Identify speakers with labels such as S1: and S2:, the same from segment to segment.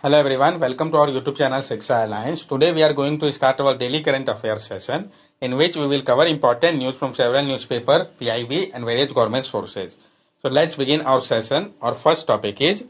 S1: Hello everyone, welcome to our YouTube channel Shiksha Alliance. Today we are going to start our daily current affairs session in which we will cover important news from several newspapers, PIB and various government sources. So let's begin our session. Our first topic is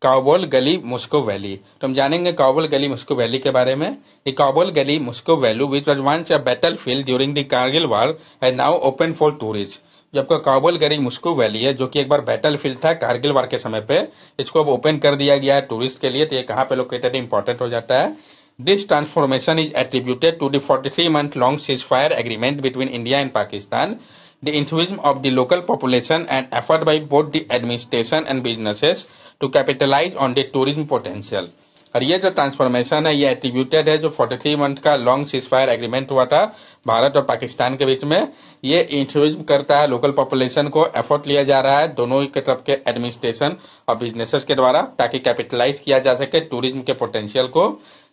S1: Kabul गली मुस्को valley. तो हम जानेंगे काबुल गली मुस्को valley के बारे में। The Kabul गली मुस्को valley which was once a battlefield during the Kargil war is now open for tourists। जो आपका काबुल गली मुस्को वैली है जो कि एक बार बैटलफील्ड था कारगिल वार के समय पे, इसको अब ओपन कर दिया गया है टूरिस्ट के लिए। तो ये कहाँ पे लोकेटेड इंपॉर्टेंट हो जाता है। This transformation is attributed to the 43-month long ceasefire agreement between India and Pakistan, the enthusiasm of the local population and effort by both the administration and businesses to capitalize on the tourism potential। और ये जो transformation है ये attributed है जो 43 month का long ceasefire agreement हुआ था भारत और पाकिस्तान के बीच में। ये इंट्रोड्यूस करता है लोकल पॉपुलेशन को, एफर्ट लिया जा रहा है दोनों की तरफ के एडमिनिस्ट्रेशन और बिजनेसेस के द्वारा ताकि कैपिटलाइज किया जा सके टूरिज्म के पोटेंशियल को।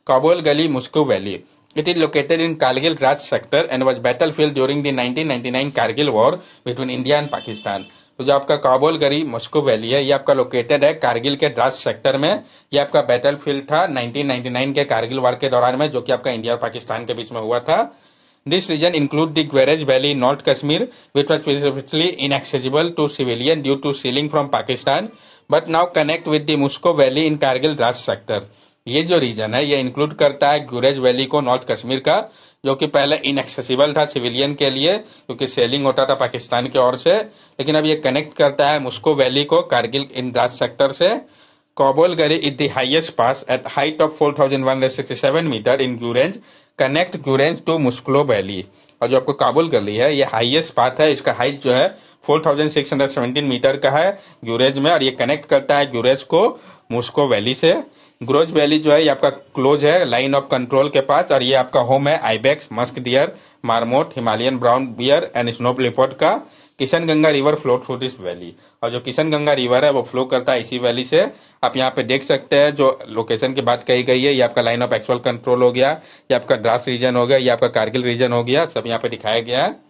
S1: काबुल गली मुस्को valley It is located in Kargil Raj sector and was battlefield during the 1999 Kargil war between India and Pakistan। तो जो आपका काबुल गली मुस्को वैली है ये आपका लोकेटेड है कारगिल के द्रास सेक्टर में। ये आपका बैटलफील्ड था 1999 के कारगिल वार के दौरान में जो कि आपका इंडिया और पाकिस्तान के बीच में हुआ था। This region include the Gweraj Valley in North Kashmir which was previously inaccessible to civilian due to sealing from Pakistan but now connect with the Musko Valley in Kargil Raj sector। ये जो reason है ये include करता है गुरेज valley को north Kashmir का जो कि पहले इनएक्सेसिबल था सिविलियन के लिए क्योंकि सेलिंग होता था पाकिस्तान की ओर से, लेकिन अब ये कनेक्ट करता है मुस्को वैली को कारगिल इन द्रास सेक्टर से। Kabul Gali is the highest pass at height of 4167 metre in Gurez, connect Gurez to मुस्को valley. और जो आपको काबुल गली है ये हाईएस्ट पाथ है, इसका हाइट जो है 4617 मीटर का है गुरेज में और ये कनेक्ट करता है गुरेज को मुस्को वैली से। गुरेज वैली जो है ये आपका क्लोज है लाइन ऑफ कंट्रोल के पास और ये आपका होम है ibex, musk deer, marmot, Himalayan brown bear and snow leopard का। Kishan Ganga river flow through this valley और जो किशन गंगा रिवर है वो फ्लो करता है इसी वैली से। आप यहाँ पे देख सकते हैं जो लोकेशन की बात कही गई है ये आपका लाइन ऑफ एक्चुअल कंट्रोल हो गया, ये आपका द्रास रीजन हो गया, ये आपका कारगिल रीजन हो गया, सब यहाँ पे दिखाया गया है।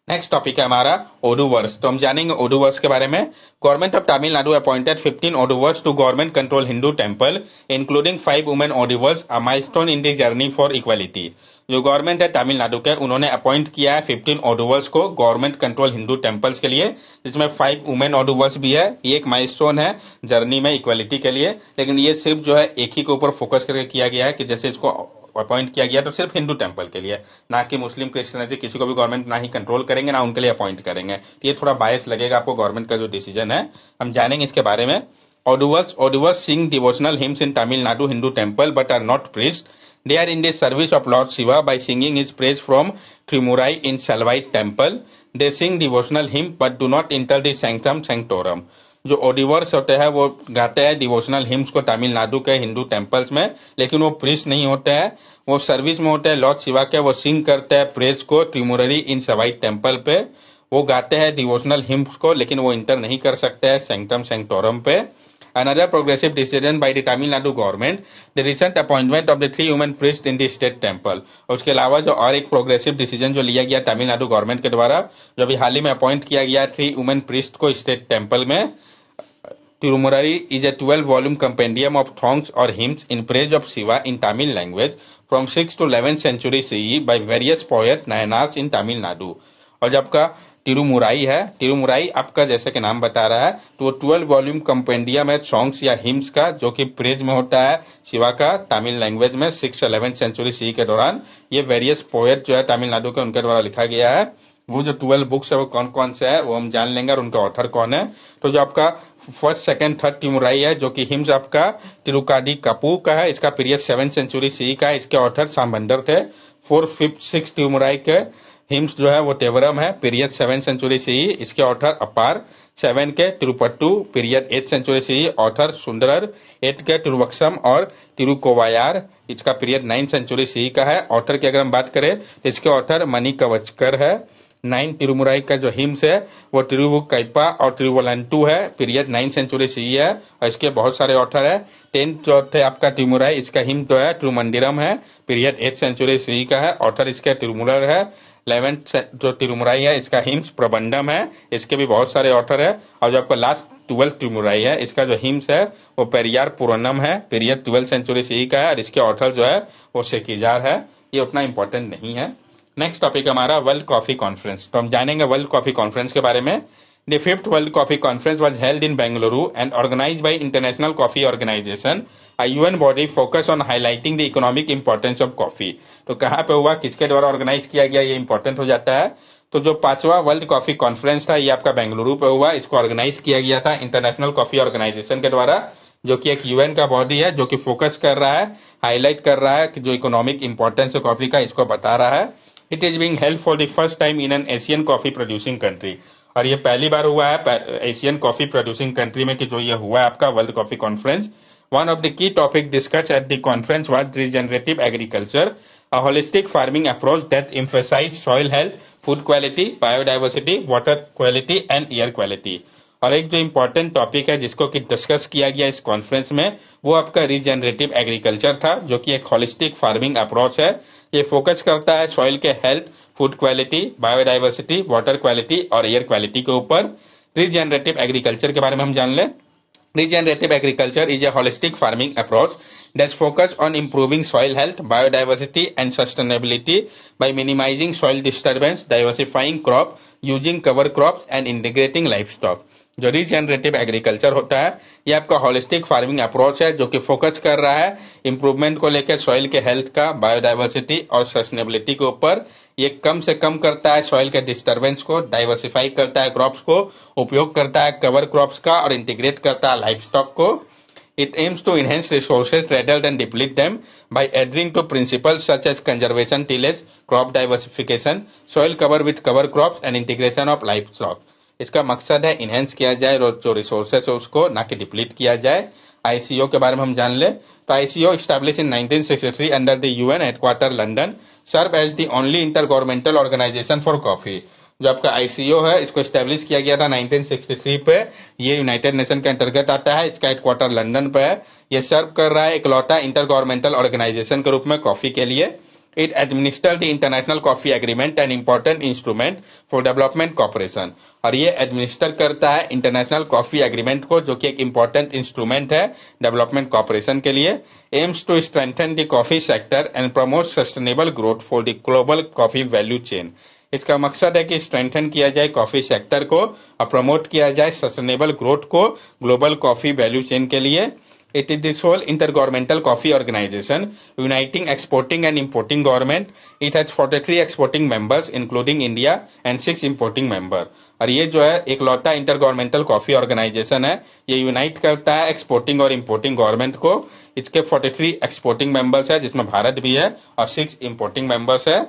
S1: नेक्स्ट टॉपिक है हमारा ओडू वर्स। तो हम जानेंगे ओडू वर्स के बारे में। Government of Tamil Nadu appointed 15 Oduvars to government control Hindu temple including 5 women Oduvars, a milestone in the journey for equality. जो गवर्नमेंट है तमिलनाडु के उन्होंने अपॉइंट किया है 15 ओडू वर्स को गवर्नमेंट कंट्रोल हिंदू टेंपल्स के लिए, जिसमें 5 वुमेन ओडू वर्स भी है। ये एक माइलस्टोन है जर्नी में इक्वालिटी के लिए, लेकिन ये सिर्फ जो है एक ही के ऊपर फोकस करके किया गया है कि जैसे इसको अपॉइंट किया गया तो सिर्फ हिंदू टेंपल के लिए, ना कि मुस्लिम क्रिश्चियन से किसी को भी गवर्नमेंट ना ही कंट्रोल करेंगे ना उनके लिए अपॉइंट करेंगे। ये थोड़ा बायस लगेगा आपको गवर्नमेंट का जो डिसीजन है, हम जानेंगे इसके बारे में। Oduvars sing devotional hymns in Tamil Nadu Hindu temple but are not priest. They are in the service of Lord Shiva by singing his praise from Trimurai in Salvite temple. They sing devotional hymn but do not enter the sanctum sanctorum। जो ओडिवर्स होते हैं वो गाते हैं devotional hymns को तमिलनाडु के Hindu temples में, लेकिन वो प्रीस्ट नहीं होते हैं, वो सर्विस में होते हैं लॉर्ड शिवा के। वो सिंग करते हैं प्रेज को त्रिमुररी इन सवाइट टेंपल पे, वो गाते हैं डिवोशनल हिम्स को, लेकिन वो इंटर नहीं कर सकते हैं सेंक्टम सेंक्टोरम पे। Another progressive decision by the Tamil Nadu government, the recent appointment of the 3 women priests in the state temple। और उसके अलावा जो और एक प्रोग्रेसिव डिसीजन जो लिया गया तमिलनाडु गवर्नमेंट के द्वारा, जो अभी हाल ही में अपॉइंट किया गया 3 वुमेन प्रीस्ट को स्टेट टेंपल में। Tirumurari is a 12-volume compendium of songs or hymns in praise of Shiva in Tamil language from 6th to 11th century CE by various poets Nayanas in Tamil Nadu। और जब का तिरुमुराई है, तिरुमुराई आपका जैसे कि नाम बता रहा है तो वो 12 वॉल्यूम कंपेंडियम है सॉन्ग्स या हिम्स का जो कि प्रेज में होता है शिवा का तमिल लैंग्वेज में 6th 11th सेंचुरी सी के दौरान। ये वेरियस पोएट जो है तमिलनाडु के उनके द्वारा लिखा गया है। वो जो 12 बुक्स है वो कौन कौन से है वो हम जान लेंगे और उनके ऑथर कौन है। तो जो आपका फर्स्ट सेकंड थर्ड तिमुराई है जो कि हिम्स आपका तिरुकाडी कपू का है, इसका पीरियड 7th सेंचुरी सी का है, इसके ऑथर सांबंदर थे। 4th 5th 6th तिमुराई के हिम्स जो है वो तेवरम है, पीरियड 7th सेंचुरी सी, इसके ऑथर अपार। 7 के Tirupattu, period 8th century C, author Sundarar. 8 के तिरुवक्सम और तिरुकोवायार, इसका पीरियड 9th सेंचुरी सी का है। ऑथर की अगर हम बात करें तो इसके ऑथर मणि कवचकर है। 9 तिरुमुराई का जो हिम्स है वो तिरुवुकैपा और तिरुवलंटू है, पीरियड 9th सेंचुरी सी है और इसके बहुत सारे ऑथर है। 10 जो थे आपका तिरुमुराई, इसका हिम जो है तिरुमंदिरम है, पीरियड 8th सेंचुरी सी का है, ऑथर इसके तिरुमुरर है। 11th जो तिरुमुराई है इसका हिम्स प्रबंधम है, इसके भी बहुत सारे ऑथर है। और जो आपका लास्ट 12th तिरुमुराई है इसका जो हिम्स है वो पेरियार पुरनम है, पीरियड 12th सेंचुरी सी का है, और इसके ऑथर जो है वो सेकिजार है। ये उतना इंपॉर्टेंट नहीं है। नेक्स्ट टॉपिक हमारा वर्ल्ड कॉफी कॉन्फ्रेंस। तो हम जानेंगे वर्ल्ड कॉफी कॉन्फ्रेंस के बारे में। The fifth World Coffee Conference was held in Bengaluru and organized by International Coffee Organization, a UN body focused on highlighting the economic importance of coffee. तो कहाँ पे हुआ, किसके द्वारा ऑर्गेनाइज किया गया, ये इंपॉर्टेंट हो जाता है। तो जो 5वां वर्ल्ड कॉफी कॉन्फ्रेंस था ये आपका बेंगलुरु पे हुआ। इसको ऑर्गेनाइज किया गया था इंटरनेशनल कॉफी ऑर्गेनाइजेशन के द्वारा, जो कि एक यूएन का बॉडी है जो कि फोकस कर रहा है, हाईलाइट कर रहा है कि जो इकोनॉमिक इंपॉर्टेंस है कॉफी का, इसको बता रहा है। It is being held for the first time in an Asian coffee producing country, और ये पहली बार हुआ है एशियन कॉफी प्रोड्यूसिंग कंट्री में कि जो ये हुआ है आपका world coffee conference. One of the key topic discussed at the conference was regenerative agriculture, a holistic farming approach that emphasize soil health, food quality, biodiversity, water quality and air quality. और एक जो important topic है जिसको कि discuss किया गया इस conference में वो आपका रीजनरेटिव एग्रीकल्चर था, जो कि एक होलिस्टिक फार्मिंग अप्रोच है। ये फोकस करता है सॉइल के health, food quality, biodiversity, water quality और एयर क्वालिटी के ऊपर। रीजनरेटिव एग्रीकल्चर के बारे में हम जान लें। Regenerative agriculture is a holistic farming approach that's focused on improving soil health, biodiversity and sustainability by minimizing soil disturbance, diversifying crop, using cover crops and integrating livestock. जो regenerative agriculture होता है ये आपका होलिस्टिक फार्मिंग अप्रोच है जो कि focus कर रहा है इंप्रूवमेंट को लेकर सॉइल के हेल्थ का, बायोडाइवर्सिटी और सस्टेनेबिलिटी के ऊपर। ये कम से कम करता है सॉइल के डिस्टर्बेंस को, डाइवर्सिफाई करता है क्रॉप्स को, उपयोग करता है कवर क्रॉप्स का और इंटीग्रेट करता है लाइफ स्टॉक को। It aims to enhance resources rather than deplete them by adhering to principles such as conservation tillage, crop diversification, soil cover with cover crops and integration of livestock. इसका मकसद है enhance किया जाए जो resources है उसको, ना कि डिप्लीट किया जाए। आईसीओ के बारे में हम जान ले तो ICO establish in 1963 under the UN headquarter London, serve as the only intergovernmental organization for coffee. जो आपका आईसीओ है इसको स्टैब्लिश किया गया था 1963 पे। ये यूनाइटेड नेशन के अंतर्गत आता है, इसका हेडक्वार्टर लंदन पे है। ये सर्व कर रहा है इकलौता इंटर गवर्नमेंटल ऑर्गेनाइजेशन के रूप में कॉफी के लिए। It administers the International Coffee Agreement, an important instrument for development cooperation. और ये एडमिनिस्टर करता है इंटरनेशनल कॉफी एग्रीमेंट को, जो कि एक इंपॉर्टेंट इंस्ट्रूमेंट है डेवलपमेंट कॉपरेशन के लिए। Aims to strengthen the coffee sector and promote sustainable growth for the global coffee value chain. इसका मकसद है कि स्ट्रेंथन किया जाए कॉफी सेक्टर को और प्रमोट किया जाए सस्टेनेबल ग्रोथ को ग्लोबल कॉफी वैल्यू चेन के लिए। It is the sole intergovernmental coffee organization uniting exporting and importing government. It has 43 exporting members including India and 6 importing member. और ये जो है इकलौता इंटरगवर्नमेंटल कॉफी ऑर्गेनाइजेशन है, ये यूनाइट करता है एक्सपोर्टिंग और इंपोर्टिंग गवर्नमेंट को। इसके 43 एक्सपोर्टिंग मेंबर्स है जिसमें भारत भी है और 6 इंपोर्टिंग मेंबर्स है।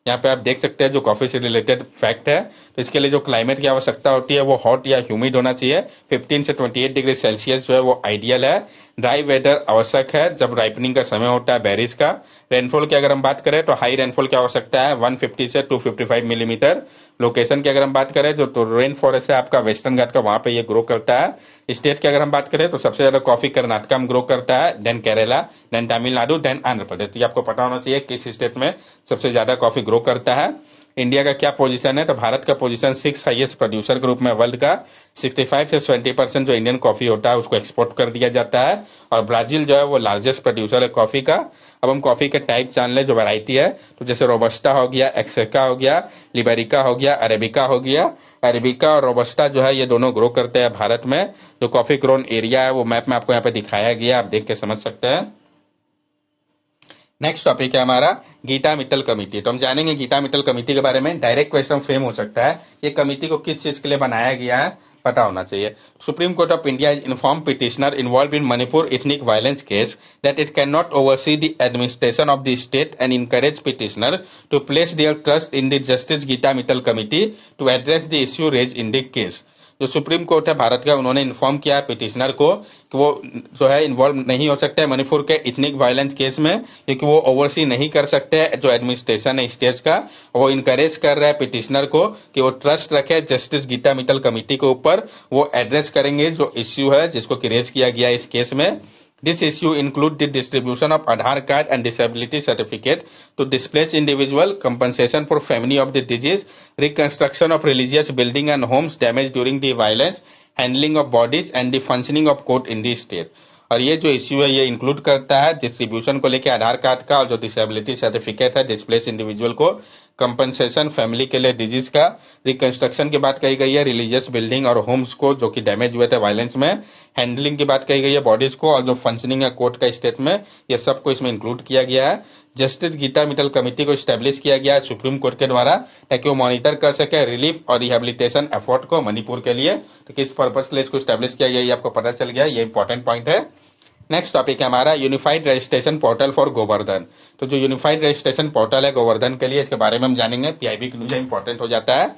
S1: यहाँ पे आप देख सकते हैं जो कॉफी से रिलेटेड फैक्ट है। तो इसके लिए जो क्लाइमेट की आवश्यकता होती है वो हॉट या ह्यूमिड होना चाहिए। 15 से 28 डिग्री सेल्सियस जो है वो आइडियल है। ड्राई वेदर आवश्यक है जब राइपनिंग का समय होता है बेरीज का। रेनफॉल की अगर हम बात करें तो हाई रेनफॉल की आवश्यकता है 150 से 255 मिलीमीटर। लोकेशन की अगर हम बात करें जो तो रेन फॉरेस्ट है आपका वेस्टर्न घाट का, वहां पे ये ग्रो करता है। स्टेट की अगर हम बात करें तो सबसे ज्यादा कॉफी कर्नाटका में ग्रो करता है, then Kerala, then Tamil Nadu, then Andhra Pradesh. तो ये आपको पता होना चाहिए किस स्टेट में सबसे ज्यादा कॉफी ग्रो करता है। इंडिया का क्या पोजीशन है तो भारत का पोजीशन 6 हाईएस्ट प्रोड्यूसर के रूप में वर्ल्ड का। 65 से 70% जो इंडियन कॉफी होता है उसको एक्सपोर्ट कर दिया जाता है। और ब्राजील जो है वो लार्जेस्ट प्रोड्यूसर है कॉफी का। अब हम कॉफी के टाइप जान ले जो वैरायटी है, तो जैसे रोबस्टा हो गया, एक्सेका हो गया, लिबेरिका हो गया, अरेबिका हो गया। अरेबिका और रोबस्टा जो है ये दोनों ग्रो करते हैं भारत में। जो कॉफी ग्रोन एरिया है वो मैप में आपको यहाँ पे दिखाया गया, आप देख के समझ सकते हैं। नेक्स्ट टॉपिक है हमारा गीता मित्तल कमेटी। तो हम जानेंगे गीता मित्तल कमेटी के बारे में। डायरेक्ट क्वेश्चन फ्रेम हो सकता है, ये कमेटी को किस चीज के लिए बनाया गया है पता होना चाहिए। Supreme court of India is inform petitioner involve in Manipur ethnic violence case that it can not oversee the administration of the state and encourage petitioner to place their trust in the justice Geeta Mittal committee to address the issue raise in the case. जो supreme court है भारत का, उन्होंने inform किया petitioner को कि वो जो है इन्वॉल्व नहीं हो सकते मणिपुर के इथनिक वायलेंस केस में, क्योंकि वो ओवरसी नहीं कर सकते जो एडमिनिस्ट्रेशन है स्टेट का। वो इनकरेज कर रहा है पिटिशनर को कि वो ट्रस्ट रखे जस्टिस गीता मित्तल कमेटी के ऊपर, वो एड्रेस करेंगे जो इश्यू है जिसको रेज किया गया इस केस में। This issue include the distribution of Aadhaar card and disability certificate to displaced individual, compensation for family of the deceased, reconstruction of religious building and homes damaged during the violence, handling of bodies and the functioning of court in the state. और ये जो issue है ये include करता है distribution को लेके आधार card का, और जो डिसेबिलिटी सर्टिफिकेट है डिस्प्लेस इंडिविजुअल को, कंपनसेशन फैमिली के लिए डिजीज का, रिकंस्ट्रक्शन की बात कही गई है रिलीजियस बिल्डिंग और होम्स को जो कि डैमेज हुए थे वायलेंस में, हैंडलिंग की बात कही गई है बॉडीज को, और जो फंक्शनिंग है कोर्ट का स्टेट में, ये सबको इसमें इंक्लूड किया गया है। जस्टिस गीता मित्तल कमेटी को स्टैब्लिश किया गया है सुप्रीम कोर्ट के द्वारा ताकि वो मॉनिटर कर सके रिलीफ और रिहेबिलिटेशन एफर्ट को मणिपुर के लिए। तो किस पर्पज के लिए इसको स्टैब्लिश किया गया ये आपको पता चल गया, ये इंपॉर्टेंट पॉइंट है। नेक्स्ट टॉपिक है हमारा unified registration portal for Govardhan. तो जो यूनिफाइड रजिस्ट्रेशन पोर्टल है गोवर्धन के लिए, इसके बारे में हम जानेंगे, पीआईबी के लिए इंपॉर्टेंट हो जाता है।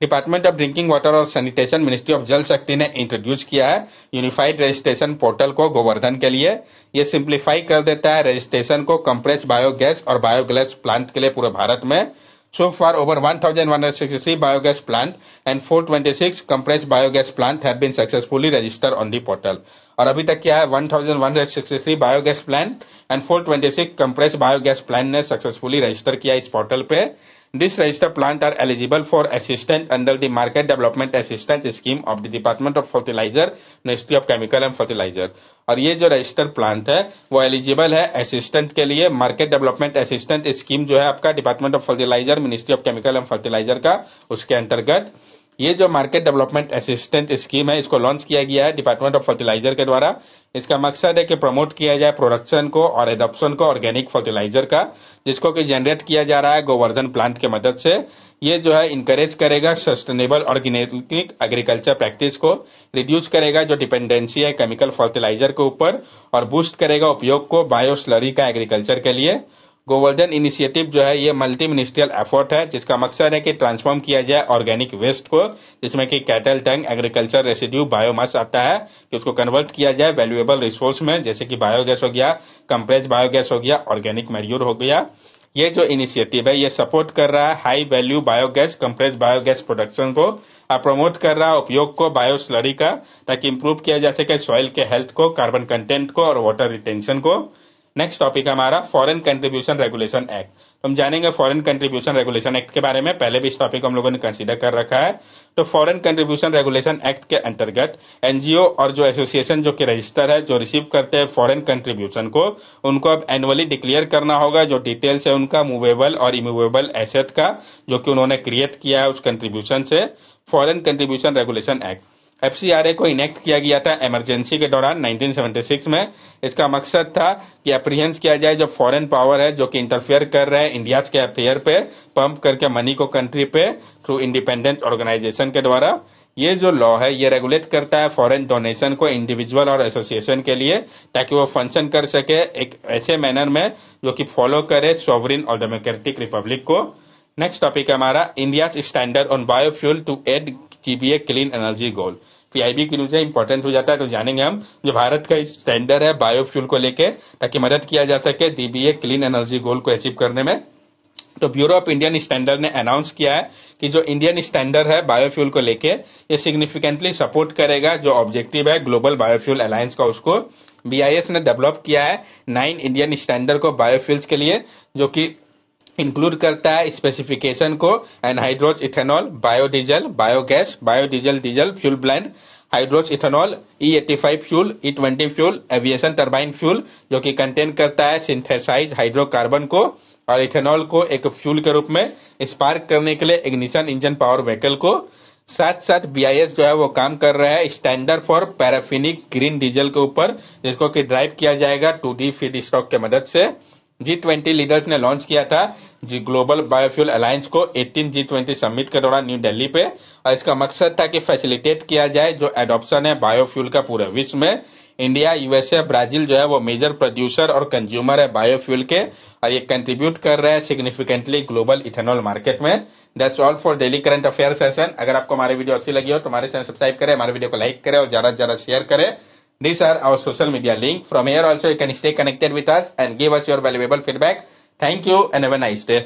S1: डिपार्टमेंट ऑफ ड्रिंकिंग वाटर और सैनिटेशन मिनिस्ट्री ऑफ जल शक्ति ने इंट्रोड्यूस किया है यूनिफाइड रजिस्ट्रेशन पोर्टल को गोवर्धन के लिए। ये सिंप्लीफाई कर देता है रजिस्ट्रेशन को कंप्रेस्ड बायोगैस और बायोगैस प्लांट के लिए पूरे भारत में। So far, over 1,163 biogas plant and 426 compressed biogas plant have been successfully registered on the portal. और अभी तक क्या है 1,163 biogas plant and 426 compressed biogas plant ने सक्सेसफुली रजिस्टर किया इस पोर्टल पे। This register plant are eligible for assistant under the market development assistant scheme of the department of fertilizer, ministry of chemical and fertilizer. और ये जो register plant है वो eligible है असिस्टेंट के लिए, मार्केट डेवलपमेंट असिस्टेंट स्कीम जो है आपका department of fertilizer, ministry of chemical and fertilizer का, उसके अंतर्गत। ये जो मार्केट डेवलपमेंट असिस्टेंट स्कीम है इसको लॉन्च किया गया है डिपार्टमेंट ऑफ फर्टिलाइजर के द्वारा। इसका मकसद है कि प्रमोट किया जाए प्रोडक्शन को और एडॉप्शन को ऑर्गेनिक फर्टिलाइजर का, जिसको कि जनरेट किया जा रहा है गोवर्धन प्लांट के मदद से। ये जो है इंकरेज करेगा सस्टेनेबल ऑर्गेनिक एग्रीकल्चर प्रैक्टिस को, रिड्यूस करेगा जो डिपेंडेंसी है केमिकल फर्टिलाइजर के ऊपर, और बूस्ट करेगा उपयोग को बायो स्लरी का एग्रीकल्चर के लिए। गोवर्धन इनिशिएटिव जो है ये मल्टी मिनिस्ट्रियल एफर्ट है जिसका मकसद है कि ट्रांसफॉर्म किया जाए ऑर्गेनिक वेस्ट को, जिसमें कि कैटल टंग, एग्रीकल्चर रेसिड्यू, बायोमास आता है, कि उसको कन्वर्ट किया जाए वैल्यूएबल रिसोर्स में, जैसे कि बायोगैस हो गया, कंप्रेस्ड बायोगैस हो गया, ऑर्गेनिक मैन्योर हो गया। ये जो इनिशिएटिव है ये सपोर्ट कर रहा है high value biogas, compressed biogas production को, और प्रमोट कर रहा है उपयोग को बायो स्लरी का, ताकि इंप्रूव किया जा सके सॉइल के हेल्थ को, कार्बन कंटेंट को और वाटर रिटेंशन को। नेक्स्ट टॉपिक हमारा फॉरेन कंट्रीब्यूशन रेगुलेशन एक्ट। हम जानेंगे फॉरेन कंट्रीब्यूशन रेगुलेशन एक्ट के बारे में, पहले भी इस टॉपिक को हम लोगों ने कंसीडर कर रखा है। तो फॉरेन कंट्रीब्यूशन रेगुलेशन एक्ट के अंतर्गत एनजीओ और जो एसोसिएशन जो कि रजिस्टर है जो रिसीव करते हैं फॉरेन कंट्रीब्यूशन को, उनको अब एनुअली डिक्लेयर करना होगा जो डिटेल्स है उनका मूवेबल और इमूवेबल एसेट का, जो कि उन्होंने क्रिएट किया है उस कंट्रीब्यूशन से। Foreign contribution regulation act FCRA को इनेक्ट किया गया था इमरजेंसी के दौरान 1976 में। इसका मकसद था कि अप्रीहेंस किया जाए जो फॉरेन पावर है जो कि इंटरफेयर कर रहे हैं इंडिया के अफेयर पे, पंप करके मनी को कंट्री पे थ्रू इंडिपेंडेंट ऑर्गेनाइजेशन के द्वारा। ये जो लॉ है ये रेगुलेट करता है फॉरेन डोनेशन को इंडिविजुअल और एसोसिएशन के लिए, ताकि वो फंक्शन कर सके एक ऐसे मैनर में जो कि फॉलो करे सॉवरिन और डेमोक्रेटिक रिपब्लिक को। नेक्स्ट टॉपिक है हमारा India standard on biofuel to aid GBA clean energy goal. PIB की न्यूज इंपॉर्टेंट हो जाता है, तो जानेंगे हम जो भारत का स्टैंडर्ड है बायोफ्यूल को लेके, ताकि मदद किया जा सके जीबीए क्लीन एनर्जी गोल को अचीव करने में। तो ब्यूरो ऑफ इंडियन स्टैंडर्ड ने अनाउंस किया है कि जो इंडियन स्टैंडर्ड है बायोफ्यूल को लेके ये सिग्निफिकेंटली सपोर्ट करेगा जो ऑब्जेक्टिव है ग्लोबल बायोफ्यूल अलायंस का, उसको बीआईएस ने डेवलप किया है 9 इंडियन स्टैंडर्ड को बायोफ्यूल्स के लिए, जो कि इंक्लूड करता है स्पेसिफिकेशन को anhydrous ethanol, biodiesel, biogas, biodiesel diesel fuel blend, hydrous ethanol, E85 fuel, E20 fuel, aviation turbine fuel जो कि कंटेन करता है सिंथेसाइज हाइड्रोकार्बन को और इथेनॉल को एक फ्यूल के रूप में स्पार्क करने के लिए इग्निशन इंजन पावर व्हीकल को। साथ साथ बीआईएस जो है वो काम कर रहा है standard for paraffinic green diesel के ऊपर, जिसको कि ड्राइव किया जाएगा 2D फीड स्टॉक के मदद से। G20 लीडर्स ने लॉन्च किया था जी ग्लोबल बायोफ्यूल अलायंस को 18 G20 समिट के दौरान न्यू दिल्ली पे, और इसका मकसद था कि फैसिलिटेट किया जाए जो एडॉप्शन है बायोफ्यूल का पूरे विश्व में। इंडिया, यूएसए, ब्राजील जो है वो मेजर प्रोड्यूसर और कंज्यूमर है बायोफ्यूल के, और ये कंट्रीब्यूट कर रहे हैं सिग्निफिकेंटली ग्लोबल इथेनॉल मार्केट में। That's all for daily current affair session. अगर आपको हमारी वीडियो अच्छी लगी हो तो हमारे चैनल सब्सक्राइब करें, हमारे वीडियो को लाइक करें और ज्यादा से ज्यादा शेयर करें। These are our social media link. From here also you can stay connected with us and give us your valuable feedback. Thank you and have a nice day.